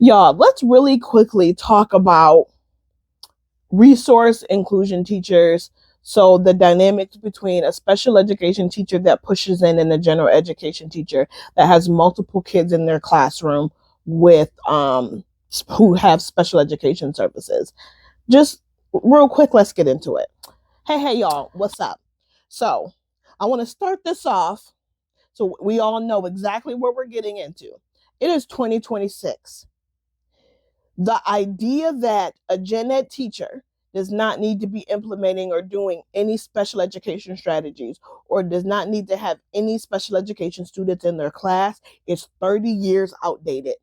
Y'all, let's really quickly talk about resource inclusion teachers. So the dynamics between a special education teacher that pushes in and a general education teacher that has multiple kids in their classroom with who have special education services. Just real quick, let's get into it. Hey, y'all, what's up? So I want to start this off so we all know exactly what we're getting into. It is 2026. The idea that a gen ed teacher does not need to be implementing or doing any special education strategies or does not need to have any special education students in their class is 30 years outdated.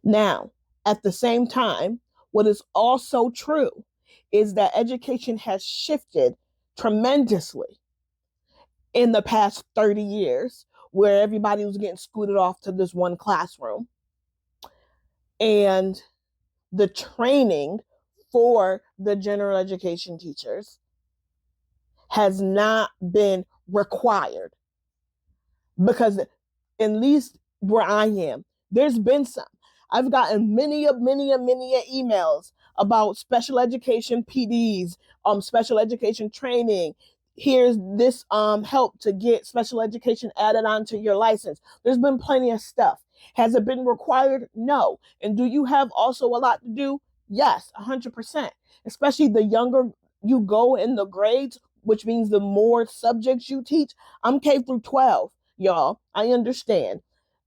Now, at the same time, what is also true is that education has shifted tremendously in the past 30 years, where everybody was getting scooted off to this one classroom. And the training for the general education teachers has not been required, because at least where I am, there's been some. I've gotten many emails about special education PDs, special education training. Here's this help to get special education added onto your license. There's been plenty of stuff. Has it been required? No. And do you have also a lot to do? Yes, 100%. Especially the younger you go in the grades, which means the more subjects you teach. I'm K through 12, y'all. I understand.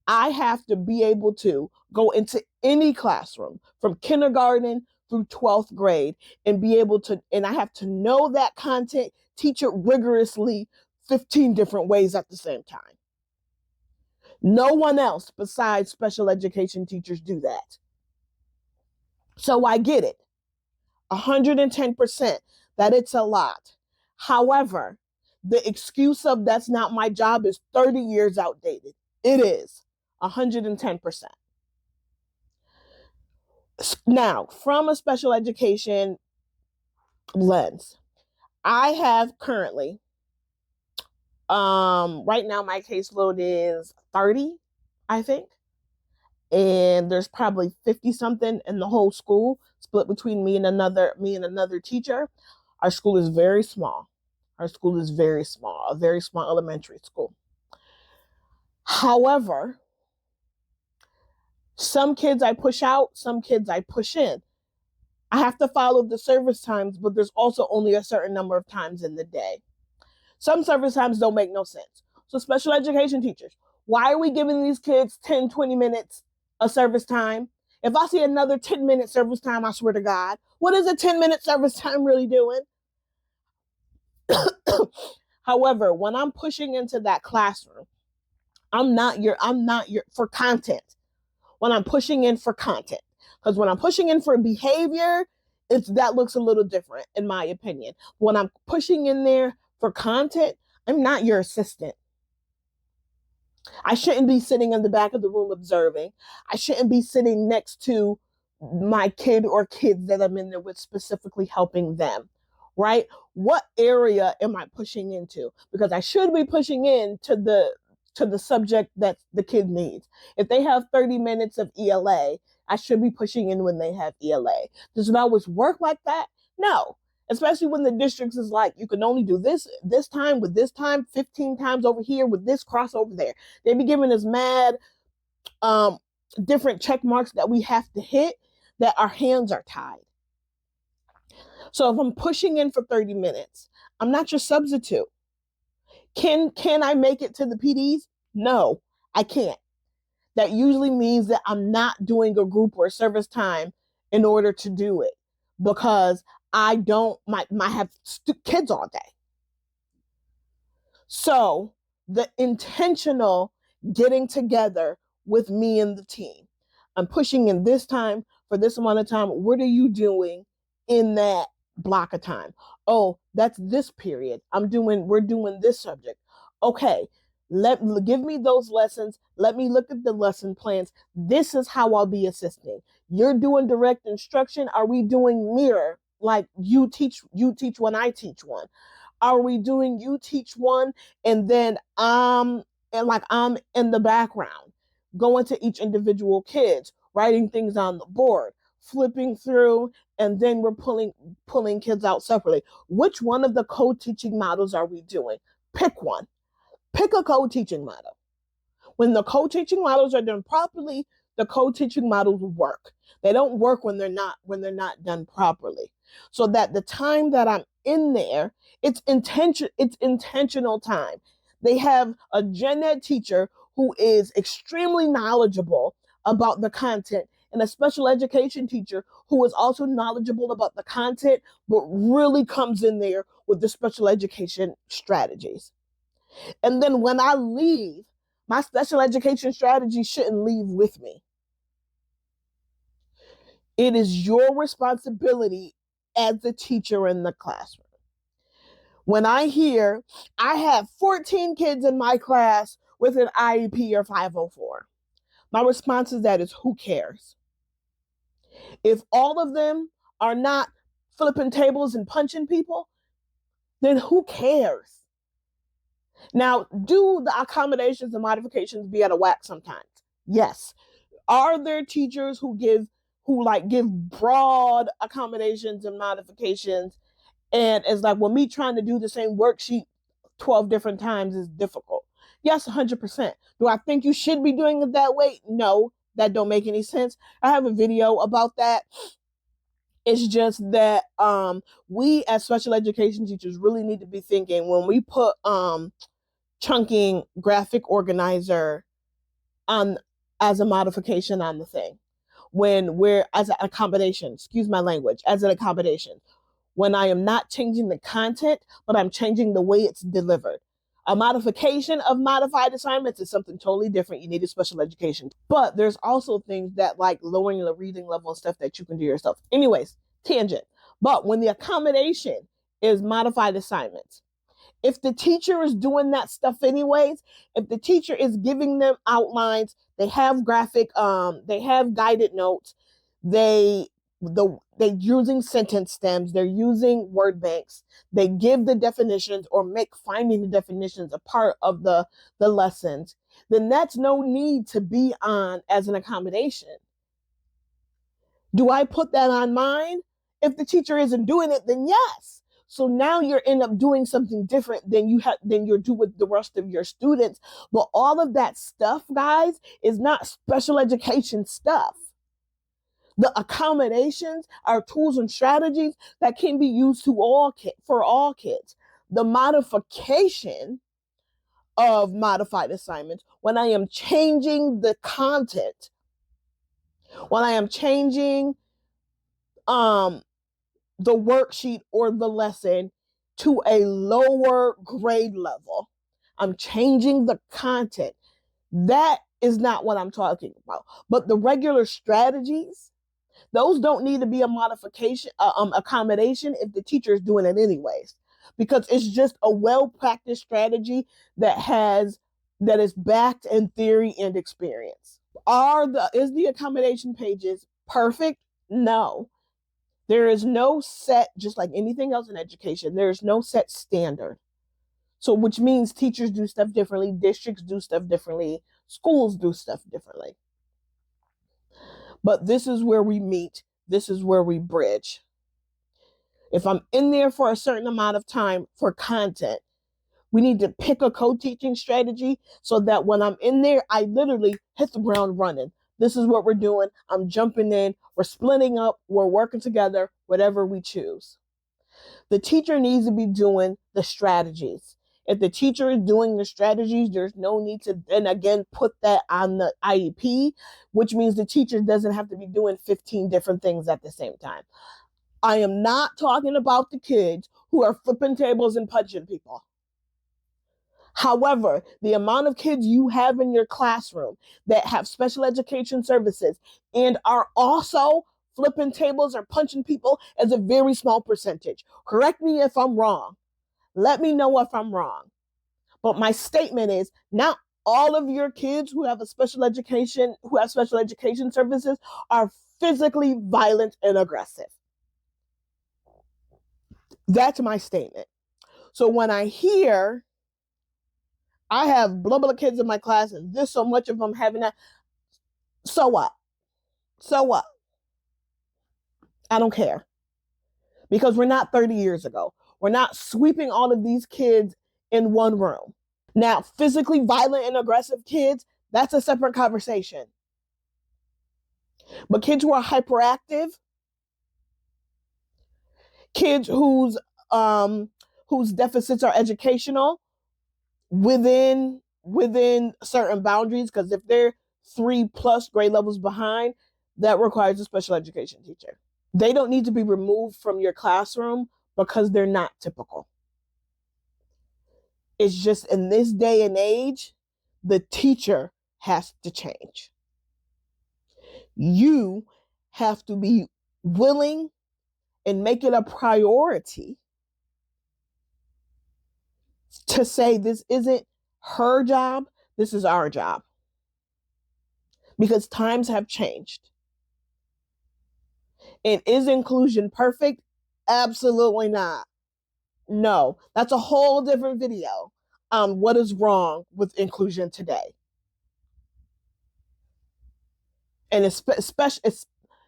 I have to be able to go into any classroom from kindergarten through 12th grade and be able to, and I have to know that content, teach it rigorously 15 different ways at the same time. No one else besides special education teachers do that. So I get it, 110%, that it's a lot. However, the excuse of that's not my job is 30 years outdated. It is 110%. Now, from a special education lens, I have currently, right now my caseload is 30, I think. And there's probably 50 something in the whole school, split between me and another teacher. Our school is very small. Our school is very small, a very small elementary school. However, some kids I push out, some kids I push in. I have to follow the service times, but there's also only a certain number of times in the day. Some service times don't make no sense. So special education teachers, why are we giving these kids 10, 20 minutes of service time? If I see another 10-minute service time, I swear to God, what is a 10-minute service time really doing? However, when I'm pushing into that classroom, I'm not your for content. When I'm pushing in for content, because when I'm pushing in for behavior, that looks a little different in my opinion. When I'm pushing in there for content, I'm not your assistant. I shouldn't be sitting in the back of the room observing. I shouldn't be sitting next to my kid or kids that I'm in there with, specifically helping them, right? What area am I pushing into? Because I should be pushing in to the subject that the kid needs. If they have 30 minutes of ELA, I should be pushing in when they have ELA. Does it always work like that? No. Especially when the districts is like, you can only do this time with this time, 15 times over here with this crossover there. They be giving us mad different check marks that we have to hit, that our hands are tied. So if I'm pushing in for 30 minutes, I'm not your substitute. Can I make it to the PDs? No, I can't. That usually means that I'm not doing a group or service time in order to do it, because I don't my have kids all day. So the intentional getting together with me and the team, I'm pushing in this time for this amount of time. What are you doing in that block of time? Oh, that's this period. We're doing this subject. Okay, give me those lessons. Let me look at the lesson plans. This is how I'll be assisting. You're doing direct instruction. Are we doing mirror? Like you teach one, I teach one. Are we doing you teach one and then and like I'm in the background? going to each individual kids, writing things on the board, flipping through, and then we're pulling kids out separately. Which one of the co-teaching models are we doing? Pick one. Pick a co-teaching model. When the co-teaching models are done properly, the co-teaching models work. They don't work when they're not done properly. So that the time that I'm in there, it's intentional time. They have a gen ed teacher who is extremely knowledgeable about the content, and a special education teacher who is also knowledgeable about the content, but really comes in there with the special education strategies. And then when I leave, my special education strategy shouldn't leave with me. It is your responsibility as the teacher in the classroom. When I hear I have 14 kids in my class with an IEP or 504, my response to that is, who cares? If all of them are not flipping tables and punching people, then who cares? Now, do the accommodations and modifications be out of whack sometimes? Yes. Are there teachers who give broad accommodations and modifications, and it's like, well, me trying to do the same worksheet 12 different times is difficult? Yes, 100%. Do I think you should be doing it that way? No, that don't make any sense. I have a video about that. It's just that we as special education teachers really need to be thinking when we put chunking graphic organizer on as a modification on the thing, when we're as an accommodation, excuse my language, as an accommodation, when I am not changing the content, but I'm changing the way it's delivered. A modification of modified assignments is something totally different. You need a special education. But there's also things that like lowering the reading level and stuff that you can do yourself. Anyways, tangent. But when the accommodation is modified assignments, if the teacher is doing that stuff anyways, if the teacher is giving them outlines, they have they have guided notes, they're using sentence stems, they're using word banks, they give the definitions or make finding the definitions a part of the lessons, then that's no need to be on as an accommodation. Do I put that on mine? If the teacher isn't doing it, then yes. So now you're end up doing something different than you're doing with the rest of your students. But all of that stuff, guys, is not special education stuff. The accommodations are tools and strategies that can be used for all kids. The modification of modified assignments, when I am changing the content, when I am changing the worksheet or the lesson to a lower grade level, I'm changing the content. That is not what I'm talking about. But the regular strategies, those don't need to be a modification, accommodation if the teacher is doing it anyways, because it's just a well-practiced strategy that is backed in theory and experience. Is the accommodation pages perfect? No. There is no set, just like anything else in education, there is no set standard. So, which means teachers do stuff differently, districts do stuff differently, schools do stuff differently. But this is where we meet. This is where we bridge. If I'm in there for a certain amount of time for content, we need to pick a co-teaching strategy so that when I'm in there, I literally hit the ground running. This is what we're doing. I'm jumping in. We're splitting up. We're working together, whatever we choose. The teacher needs to be doing the strategies. If the teacher is doing the strategies, there's no need to then again put that on the IEP, which means the teacher doesn't have to be doing 15 different things at the same time. I am not talking about the kids who are flipping tables and punching people. However, the amount of kids you have in your classroom that have special education services and are also flipping tables or punching people is a very small percentage. Correct me if I'm wrong. Let me know if I'm wrong. But my statement is, not all of your kids who have special education services are physically violent and aggressive. That's my statement. So when I hear I have blah blah kids in my class and this so much of them having that, So what? So what? I don't care. Because we're not 30 years ago. We're not sweeping all of these kids in one room. Now, physically violent and aggressive kids, that's a separate conversation. But kids who are hyperactive, kids whose deficits are educational within certain boundaries, because if they're 3+ grade levels behind, that requires a special education teacher. They don't need to be removed from your classroom because they're not typical. It's just in this day and age, the teacher has to change. You have to be willing and make it a priority to say this isn't her job, this is our job. Because times have changed. And is inclusion perfect? Absolutely not. No, that's a whole different video on what is wrong with inclusion today. And it's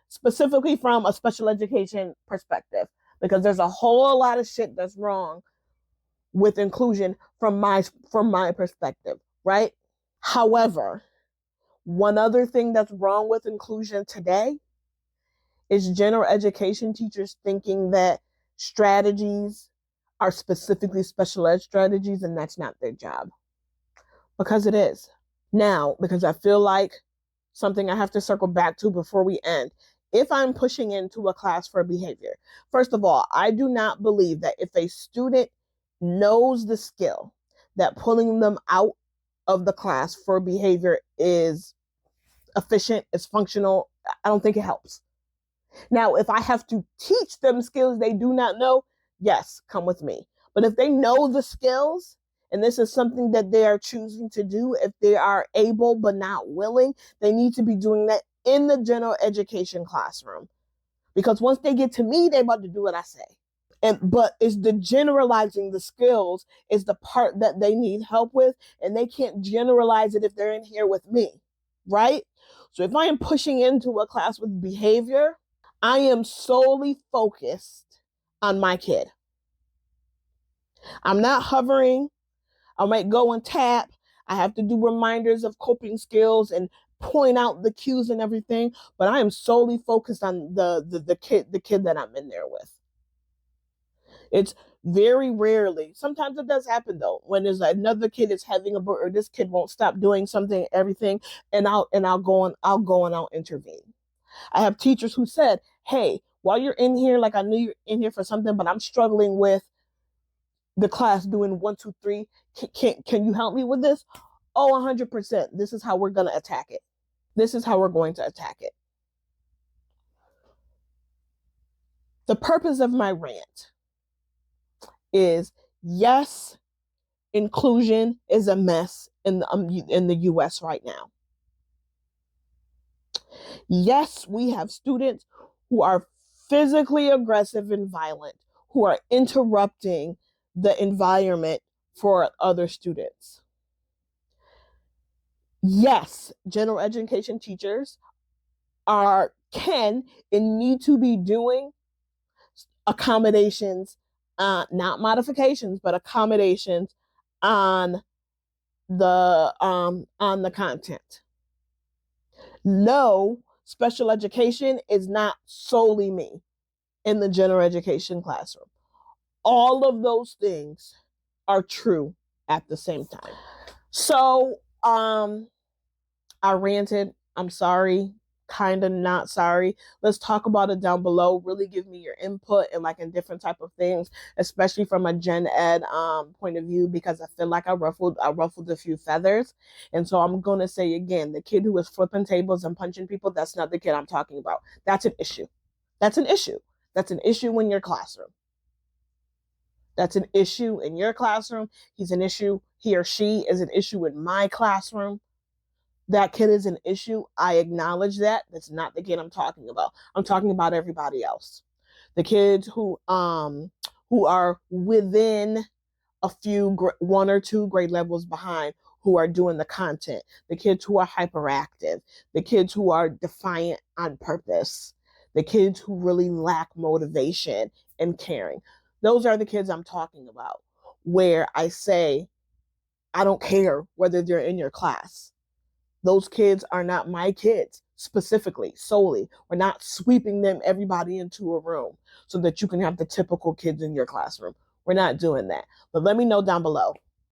specifically from a special education perspective, because there's a whole lot of shit that's wrong with inclusion from my perspective, right? However, one other thing that's wrong with inclusion today is general education teachers thinking that strategies are specifically special ed strategies, and that's not their job. Because it is. Now, because I feel like something I have to circle back to before we end. If I'm pushing into a class for behavior, first of all, I do not believe that if a student knows the skill, that pulling them out of the class for behavior is efficient, is functional. I don't think it helps. Now, if I have to teach them skills they do not know, yes, come with me. But if they know the skills, and this is something that they are choosing to do, if they are able but not willing, they need to be doing that in the general education classroom. Because once they get to me, they're about to do what I say. But it's the generalizing the skills is the part that they need help with, and they can't generalize it if they're in here with me, right? So if I am pushing into a class with behavior, I am solely focused on my kid. I'm not hovering. I might go and tap. I have to do reminders of coping skills and point out the cues and everything, but I am solely focused on the kid that I'm in there with. It's very rarely, sometimes it does happen though, when there's another kid is having or this kid won't stop doing something, everything, and I'll go and I'll intervene. I have teachers who said, hey, while you're in here, like I knew you're in here for something, but I'm struggling with the class doing 1, 2, 3. Can you help me with this? Oh, 100%. This is how we're going to attack it. This is how we're going to attack it. The purpose of my rant is, yes, inclusion is a mess in the US right now. Yes, we have students who are physically aggressive and violent, who are interrupting the environment for other students. Yes, general education teachers can and need to be doing accommodations, not modifications, but accommodations on the content. No, special education is not solely me in the general education classroom. All of those things are true at the same time. So, I ranted. I'm sorry, kind of not sorry. Let's talk about it down below. Really give me your input and like in different type of things, especially from a gen ed point of view, because I feel like I ruffled a few feathers. And so I'm going to say again, the kid who is flipping tables and punching people, that's not the kid I'm talking about. That's an issue. That's an issue. That's an issue in your classroom. That's an issue in your classroom. He's an issue. He or she is an issue in my classroom. That kid is an issue. I acknowledge that. That's not the kid I'm talking about. I'm talking about everybody else. The kids who are within a few 1 or 2 grade levels behind, who are doing the content, the kids who are hyperactive, the kids who are defiant on purpose, the kids who really lack motivation and caring. Those are the kids I'm talking about, where I say, I don't care whether they're in your class. Those kids are not my kids specifically, solely. We're not sweeping them, everybody into a room so that you can have the typical kids in your classroom. We're not doing that. But let me know down below.